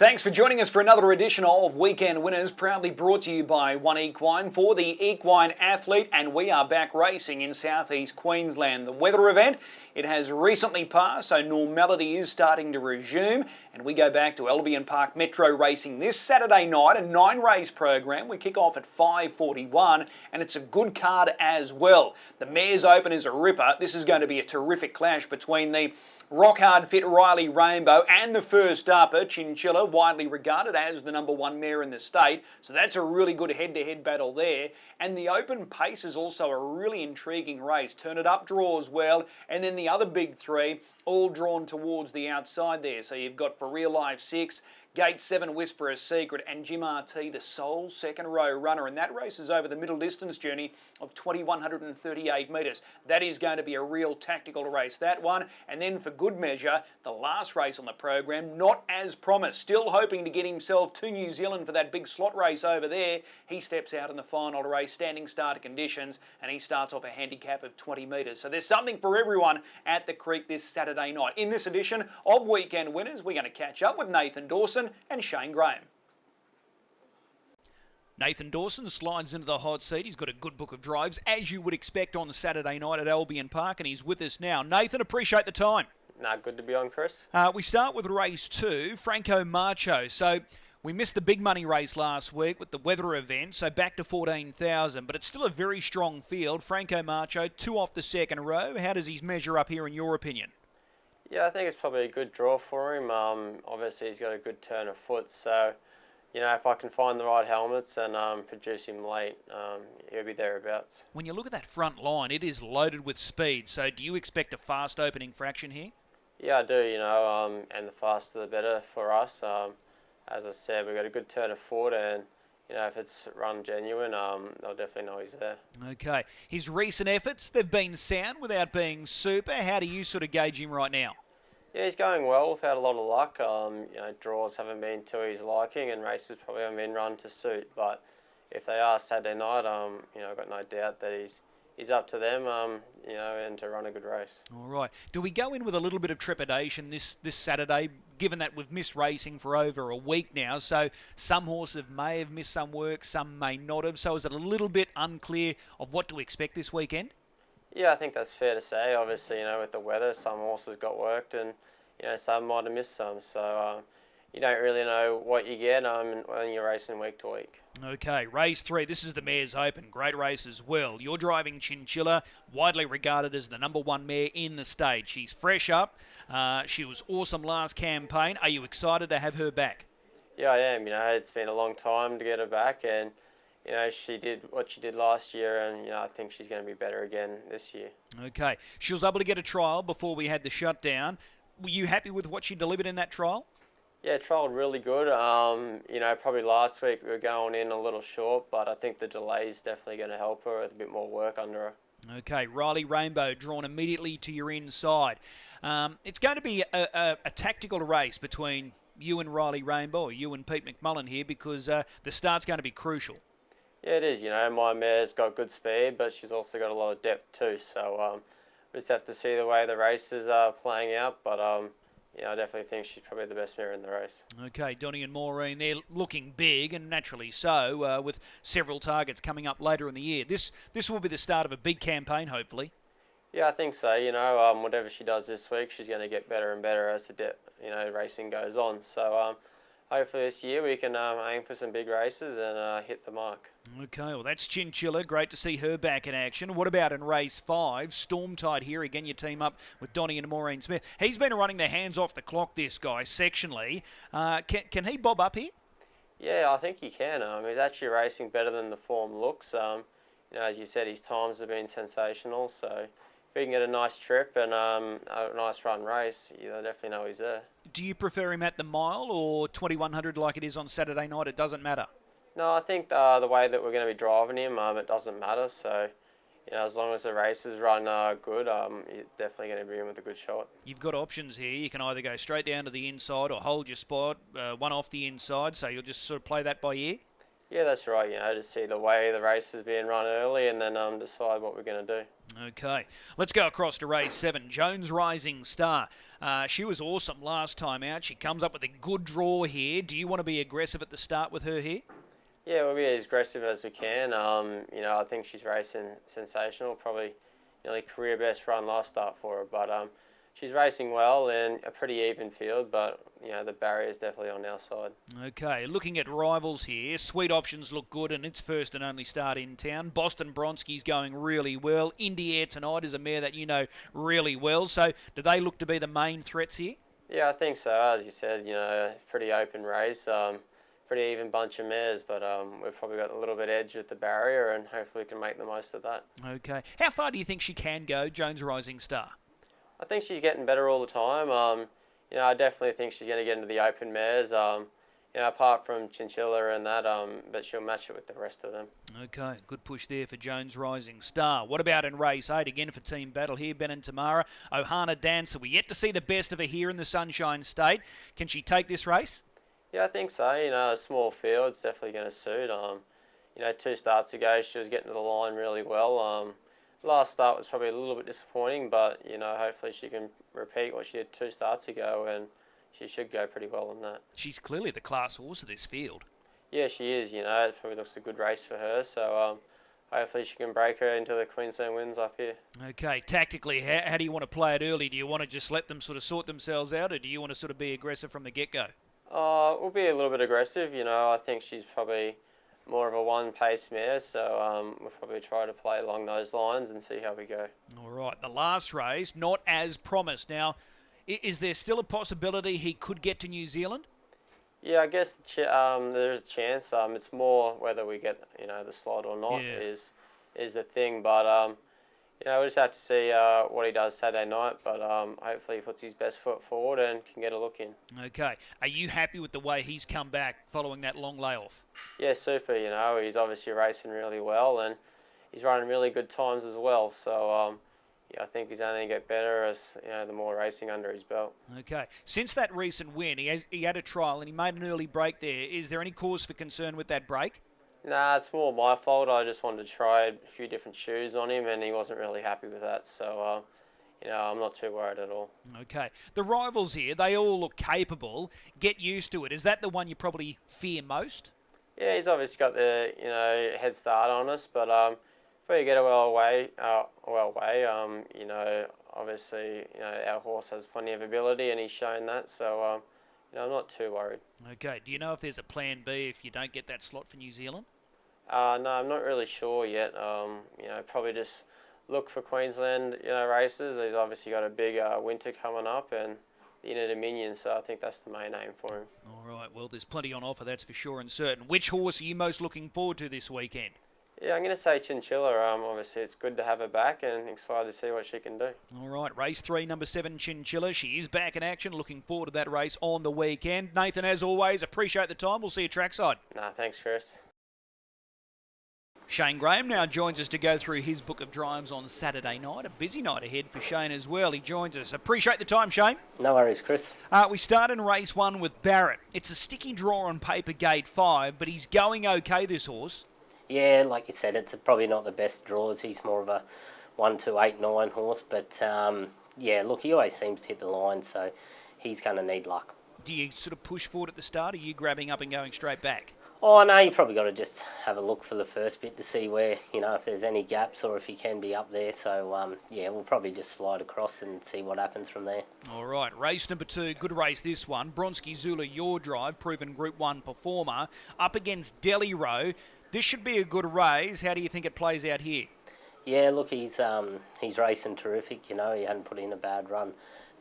Thanks for joining us for another edition of Weekend Winners, proudly brought to you by 1Equine for the equine athlete, and we are back racing in southeast Queensland. The weather event, it has recently passed, so normality is starting to resume, and we go back to Albion Park Metro Racing this Saturday night, a 9-race program. We kick off at 5:41, and it's a good card as well. The Mares Open is a ripper. This is going to be a terrific clash between the rock-hard fit Riley Rainbow and the first upper, Chinchilla, widely regarded as the #1 mare in the state. So that's a really good head-to-head battle there. And the Open Pace is also a really intriguing race. Turn It Up draws well, and then the other big three all drawn towards the outside there. So you've got For Real Life 6, Gate 7, Whisperer's Secret, and Jim RT, the sole second row runner. And that race is over the middle distance journey of 2,138 metres. That is going to be a real tactical race, that one. And then for good measure, the last race on the program, Not As Promised. Still hoping to get himself to New Zealand for that big slot race over there. He steps out in the final race, standing starter conditions, and he starts off a handicap of 20 metres. So there's something for everyone at the Creek this Saturday night. In this edition of Weekend Winners, we're going to catch up with Nathan Dawson and Shane Graham. Nathan Dawson slides into the hot seat. He's got a good book of drives, as you would expect on Saturday night at Albion Park, and he's with us now. Nathan, appreciate the time. Good to be on, Chris. We start with race 2, Franco Macho. So we missed the big money race last week with the weather event, so back to 14,000, but it's still a very strong field. Franco Macho, 2 off the second row. How does he measure up here in your opinion? Yeah, I think it's probably a good draw for him. Obviously, he's got a good turn of foot, so if I can find the right helmets and produce him late, he'll be thereabouts. When you look at that front line, it is loaded with speed, so do you expect a fast opening fraction here? Yeah, I do, and the faster the better for us. As I said, we've got a good turn of foot, and if it's run genuine, they'll definitely know he's there. Okay. His recent efforts, they've been sound without being super. How do you sort of gauge him right now? Yeah, he's going well. We've had a lot of luck. Draws haven't been to his liking, and races probably haven't been run to suit. But if they are Saturday night, I've got no doubt that he's up to them, and to run a good race. All right. Do we go in with a little bit of trepidation this Saturday, given that we've missed racing for over a week now? So some horses may have missed some work, some may not have. So is it a little bit unclear of what to expect this weekend? Yeah, I think that's fair to say. Obviously, with the weather, some horses got worked, and some might have missed some. So you don't really know what you get when you're racing week to week. Okay, race 3. This is the Mares Open. Great race as well. You're driving Chinchilla, widely regarded as the #1 mare in the state. She's fresh up. She was awesome last campaign. Are you excited to have her back? Yeah, I am. It's been a long time to get her back, and she did what she did last year, and I think she's going to be better again this year. Okay, she was able to get a trial before we had the shutdown. Were you happy with what she delivered in that trial? Yeah, trialled really good. Probably last week we were going in a little short, but I think the delay is definitely going to help her with a bit more work under her. Okay, Riley Rainbow drawn immediately to your inside. It's going to be a tactical race between you and Riley Rainbow, or you and Pete McMullen here, because the start's going to be crucial. Yeah, it is. My mare's got good speed, but she's also got a lot of depth too. So we just have to see the way the races are playing out, but I definitely think she's probably the best mare in the race. Okay, Donnie and Maureen, they're looking big, and naturally so, with several targets coming up later in the year. This will be the start of a big campaign, hopefully. Yeah, I think so. Whatever she does this week, she's going to get better and better as the racing goes on. So hopefully this year we can aim for some big races and hit the mark. Okay, well that's Chinchilla. Great to see her back in action. What about in race 5? Stormtide here. Again, you team up with Donnie and Maureen Smith. He's been running their hands off the clock, this guy, sectionally. Can he bob up here? Yeah, I think he can. He's actually racing better than the form looks. As you said, his times have been sensational. So if he can get a nice trip and a nice run race, you definitely know he's there. Do you prefer him at the mile or 2100 like it is on Saturday night? It doesn't matter. No, I think the way that we're going to be driving him, it doesn't matter. So, as long as the races run good, you're definitely going to be in with a good shot. You've got options here. You can either go straight down to the inside or hold your spot, one off the inside. So you'll just sort of play that by ear? Yeah, that's right. Just see the way the race is being run early and then decide what we're going to do. Okay, let's go across to race 7. Jones Rising Star. She was awesome last time out. She comes up with a good draw here. Do you want to be aggressive at the start with her here? Yeah, we'll be as aggressive as we can. I think she's racing sensational. Probably nearly career best run last start for her. But she's racing well in a pretty even field. But the barrier is definitely on our side. Okay, looking at rivals here, Sweet Options look good and its first and only start in town. Boston Bronski's going really well. Indie Air Tonight is a mare that you know really well. So do they look to be the main threats here? Yeah, I think so. As you said, pretty open race. Pretty even bunch of mares, but we've probably got a little bit edge with the barrier, and hopefully we can make the most of that. Okay. How far do you think she can go, Jones Rising Star? I think she's getting better all the time. I definitely think she's going to get into the open mares. Apart from Chinchilla and that, but she'll match it with the rest of them. Okay, good push there for Jones Rising Star. What about in race 8? Again for Team Battle here, Ben and Tamara. Ohana Dancer. We yet to see the best of her here in the Sunshine State. Can she take this race? Yeah, I think so. A small field's definitely going to suit. 2 starts ago, she was getting to the line really well. Last start was probably a little bit disappointing, but, hopefully she can repeat what she did 2 starts ago, and she should go pretty well on that. She's clearly the class horse of this field. Yeah, she is. It probably looks a good race for her, so hopefully she can break her into the Queensland wins up here. Okay, tactically, how do you want to play it early? Do you want to just let them sort of sort themselves out, or do you want to sort of be aggressive from the get-go? We'll be a little bit aggressive. I think she's probably more of a one-pace mare, so we'll probably try to play along those lines and see how we go. All right, the last race, not as promised. Now, is there still a possibility he could get to New Zealand? Yeah, I guess there's a chance. It's more whether we get the slot or not is the thing. But we just have to see what he does Saturday night. But hopefully he puts his best foot forward and can get a look in. Okay. Are you happy with the way he's come back following that long layoff? Yeah, super. He's obviously racing really well and he's running really good times as well. So I think he's only going to get better as the more racing under his belt. Okay. Since that recent win, he had a trial and he made an early break there. Is there any cause for concern with that break? Nah, it's more my fault. I just wanted to try a few different shoes on him and he wasn't really happy with that. So, I'm not too worried at all. Okay. The rivals here, they all look capable. Get used to it. Is that the one you probably fear most? Yeah, he's obviously got the, head start on us, but if we get away, obviously, our horse has plenty of ability and he's shown that, so, I'm not too worried. Okay. Do you know if there's a plan B if you don't get that slot for New Zealand? No, I'm not really sure yet. Probably just look for Queensland, races. He's obviously got a big winter coming up and the Inter Dominion, so I think that's the main aim for him. All right. Well, there's plenty on offer, that's for sure and certain. Which horse are you most looking forward to this weekend? Yeah, I'm going to say Chinchilla. Obviously, it's good to have her back and excited to see what she can do. All right, race 3, number 7, Chinchilla. She is back in action. Looking forward to that race on the weekend. Nathan, as always, appreciate the time. We'll see you trackside. Nah, thanks, Chris. Shane Graham now joins us to go through his book of drives on Saturday night. A busy night ahead for Shane as well. He joins us. Appreciate the time, Shane. No worries, Chris. We start in race 1 with Barrett. It's a sticky draw on paper, gate 5, but he's going okay, this horse. Yeah, like you said, it's probably not the best draws. He's more of a 1, 2, 8, 9 horse. But, yeah, look, he always seems to hit the line, so he's going to need luck. Do you sort of push forward at the start, or are you grabbing up and going straight back? Oh, no, you probably got to just have a look for the first bit to see where, if there's any gaps or if he can be up there. So, yeah, we'll probably just slide across and see what happens from there. All right, race number 2, good race this one. Bronski Zulu, your drive, proven Group 1 performer, up against Delhi Row. This should be a good race. How do you think it plays out here? Yeah, look, he's racing terrific. He hadn't put in a bad run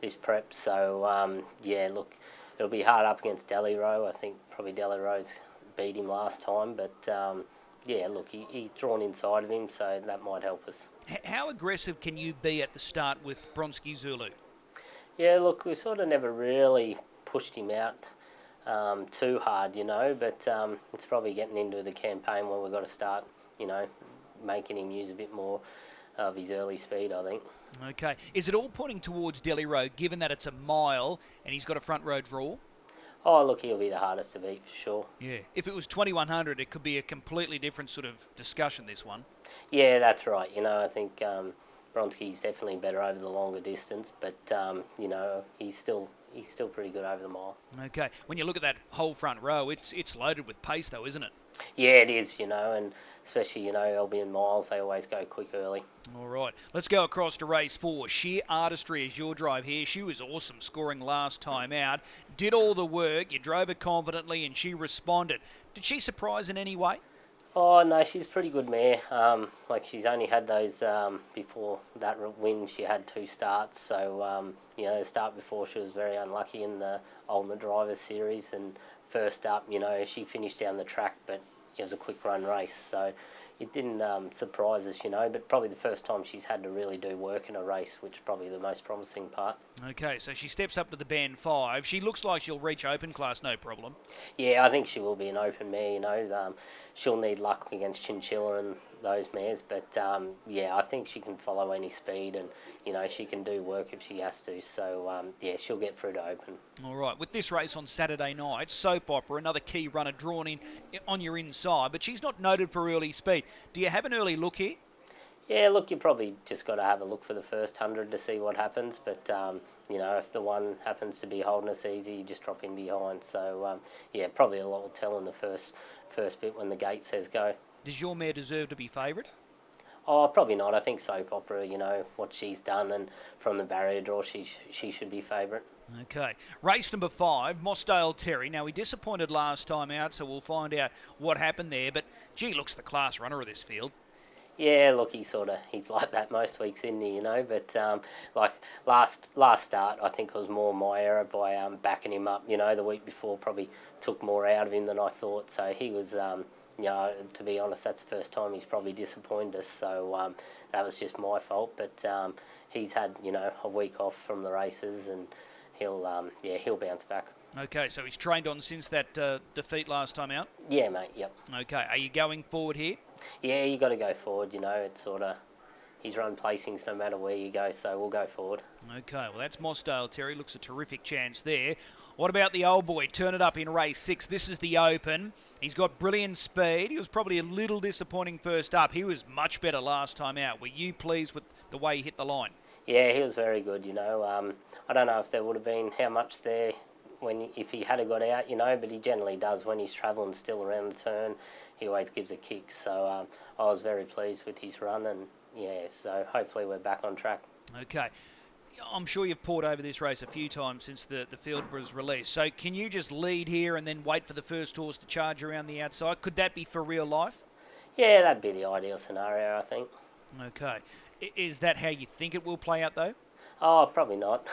this prep. So, yeah, look, it'll be hard up against Delhi Row. I think probably Delhi Row's beat him last time. But, yeah, look, he's drawn inside of him, so that might help us. How aggressive can you be at the start with Bronski Zulu? Yeah, look, we sort of never really pushed him out too hard, but it's probably getting into the campaign where we've got to start, making him use a bit more of his early speed, I think. Okay. Is it all pointing towards Delhi Row, given that it's a mile and he's got a front row draw? Oh, look, he'll be the hardest to beat for sure. Yeah. If it was 2100, it could be a completely different sort of discussion, this one. Yeah, that's right. I think Bronski's definitely better over the longer distance, but he's still pretty good over the mile. Okay. When you look at that whole front row, it's loaded with pace, though, isn't it? Yeah, it is. And especially Albion miles, they always go quick early. All right. Let's go across to race 4. Sheer Artistry is your drive here. She was awesome scoring last time out. Did all the work. You drove her confidently, and she responded. Did she surprise in any way? Oh, no, she's a pretty good mare. She's only had those, before that win, she had 2 starts. So, the start before, she was very unlucky in the Ultimate Driver Series. And first up, she finished down the track, but it was a quick run race. So it didn't surprise us, but probably the first time she's had to really do work in a race, which is probably the most promising part. Okay, so she steps up to the band 5. She looks like she'll reach open class, no problem. Yeah, I think she will be an open mare, she'll need luck against Chinchilla and those mares, but I think she can follow any speed and, she can do work if she has to, so she'll get through to open. All right, with this race on Saturday night, Soap Opera, another key runner drawn in on your inside, but she's not noted for early speed. Do you have an early look here? Yeah, look, you probably just got to have a look for the first 100 to see what happens, but, if the one happens to be holding us easy, you just drop in behind. So, probably a lot will tell in the first bit when the gate says go. Does your mare deserve to be favourite? Oh, probably not. I think Soap Opera, what she's done, and from the barrier draw, she should be favourite. Okay. Race number 5, Mossdale Terry. Now, he disappointed last time out, so we'll find out what happened there, but gee, looks the class runner of this field. Yeah, look, he's like that most weeks, isn't he, but last start, I think it was more my error by backing him up, the week before probably took more out of him than I thought, so he was, to be honest, that's the first time he's probably disappointed us, so that was just my fault, but he's had, a week off from the races, and he'll bounce back. Okay, so he's trained on since that defeat last time out? Yeah, mate, yep. Okay, are you going forward here? Yeah, you got to go forward, it's he's run placings no matter where you go, so we'll go forward. Okay, well, that's Mossdale Terry. Looks a terrific chance there. What about the old boy? Turn it up in race 6. This is the Open. He's got brilliant speed. He was probably a little disappointing first up. He was much better last time out. Were you pleased with the way he hit the line? Yeah, he was very good, I don't know if there would have been how much there if he had got out, but he generally does when he's travelling still around the turn. He always gives a kick, so I was very pleased with his run, and so hopefully we're back on track. Okay. I'm sure you've poured over this race a few times since the field was released, so can you just lead here and then wait for the first horse to charge around the outside? Could that be for real life? Yeah, that'd be the ideal scenario, I think. Okay. Is that how you think it will play out, though? Oh, probably not.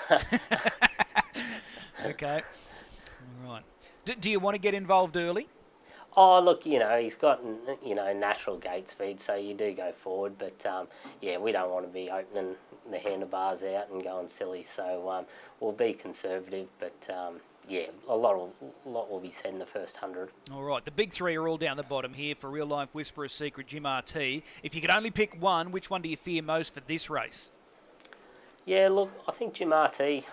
Okay. All right. Do you want to get involved early? Oh, look, he's got, natural gate speed, so you do go forward. But, we don't want to be opening the handlebars out and going silly. So we'll be conservative. But, a lot will be said in the first 100. All right. The big 3 are all down the bottom here for Real Life Whisperer Secret, Jim RT. If you could only pick one, which one do you fear most for this race? Yeah, look, I think Jim RT,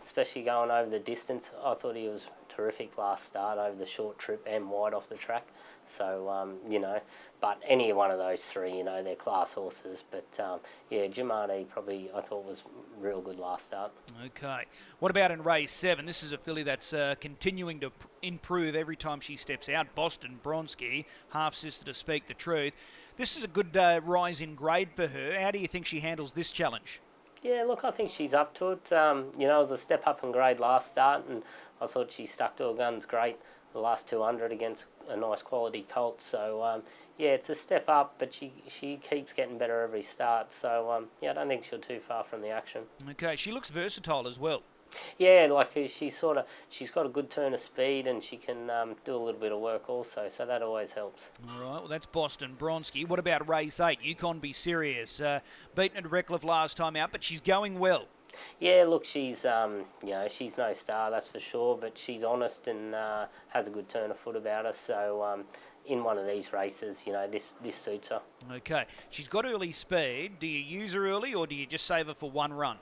especially going over the distance, I thought he was terrific last start over the short trip and wide off the track. So, but any one of those 3, they're class horses. But, Jim RT probably I thought was real good last start. Okay. What about in race 7? This is a filly that's continuing to improve every time she steps out. Boston Bronski, half-sister to speak the truth. This is a good rise in grade for her. How do you think she handles this challenge? Yeah, look, I think she's up to it. It was a step up in grade last start, and I thought she stuck to her guns great the last 200 against a nice quality colt. So, it's a step up, but she keeps getting better every start. So, I don't think she'll too far from the action. Okay, she looks versatile as well. Yeah, she's got a good turn of speed, and she can do a little bit of work also, so that always helps. All right, well, that's Boston Bronski. What about race 8? Yukon Be Serious. Beaten at Redcliffe last time out, but she's going well. Yeah, look, she's she's no star, that's for sure, but she's honest and has a good turn of foot about her, so in one of these races, this suits her. Okay, she's got early speed. Do you use her early, or do you just save her for one run?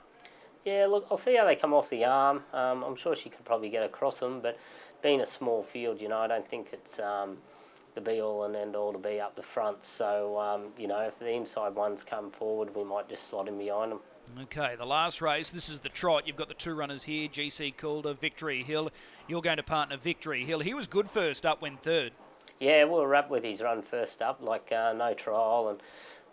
Yeah, look, I'll see how they come off the arm. I'm sure she could probably get across them, but being a small field, you know, I don't think it's the be-all and end-all to be up the front. So, you know, if the inside ones come forward, we might just slot in behind them. Okay, the last race, this is the trot. You've got the two runners here, GC Calder, Victory Hill. You're going to partner Victory Hill. He was good first up, went third. Yeah, we were up with his run first up, like no trial, and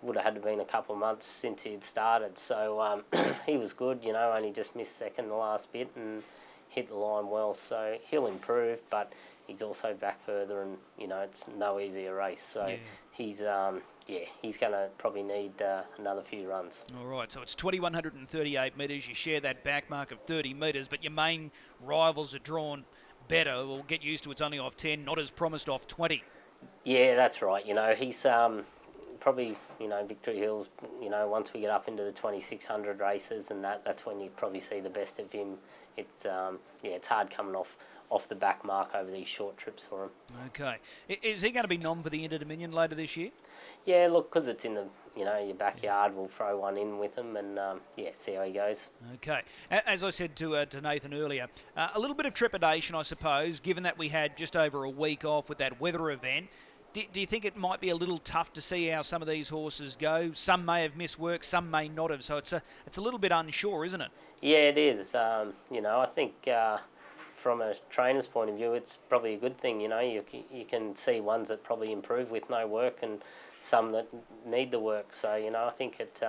would have had to been a couple of months since he'd started. So he was good, you know, only just missed second the last bit and hit the line well. So he'll improve, but he's also back further, and, you know, it's no easier race. So yeah. He's he's going to probably need another few runs. All right, so it's 2,138 metres. You share that back mark of 30 metres, but your main rivals are drawn better. We'll get used to it's only off 10, not as promised off 20. Yeah, that's right. You know, he's probably, you know, Victory Hills, you know, once we get up into the 2,600 races and that's when you probably see the best of him. It's, yeah, it's hard coming off the back mark over these short trips for him. Okay. Is he going to be nom for the Inter-Dominion later this year? Yeah, look, because it's in the, you know, your backyard, we'll throw one in with him and, yeah, see how he goes. Okay. As I said to Nathan earlier, a little bit of trepidation, I suppose, given that we had just over a week off with that weather event. Do you think it might be a little tough to see how some of these horses go? Some may have missed work, some may not have, so it's a little bit unsure, isn't it? Yeah, it is. You know, I think from a trainer's point of view, it's probably a good thing. You know, you can see ones that probably improve with no work and some that need the work. So, you know, I think it,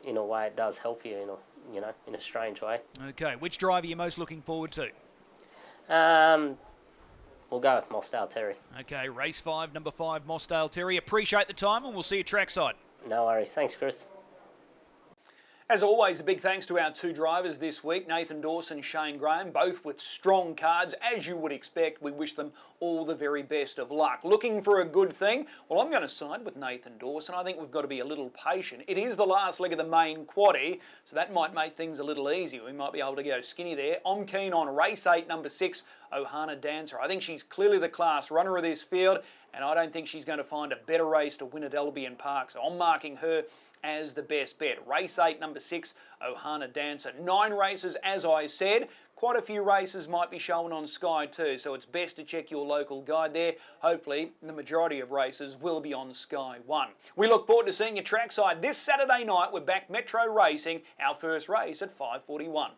in a way, it does help you, in a strange way. Okay. Which driver are you most looking forward to? We'll go with Mossdale Terry. Okay, race 5, number 5, Mossdale Terry. Appreciate the time and we'll see you trackside. No worries. Thanks, Chris. As always, a big thanks to our two drivers this week, Nathan Dawson, Shane Graham, both with strong cards. As you would expect, we wish them all the very best of luck. Looking for a good thing? Well, I'm going to side with Nathan Dawson. I think we've got to be a little patient. It is the last leg of the main quaddie, so that might make things a little easier. We might be able to go skinny there. I'm keen on race 8, number 6, Ohana Dancer. I think she's clearly the class runner of this field, and I don't think she's going to find a better race to win at Albion Park, so I'm marking her as the best bet. Race 8, number 6, Ohana Dancer. 9 races, as I said. Quite a few races might be shown on Sky too, so it's best to check your local guide there. Hopefully, the majority of races will be on Sky 1. We look forward to seeing you trackside this Saturday night. We're back Metro Racing, our first race at 5:41.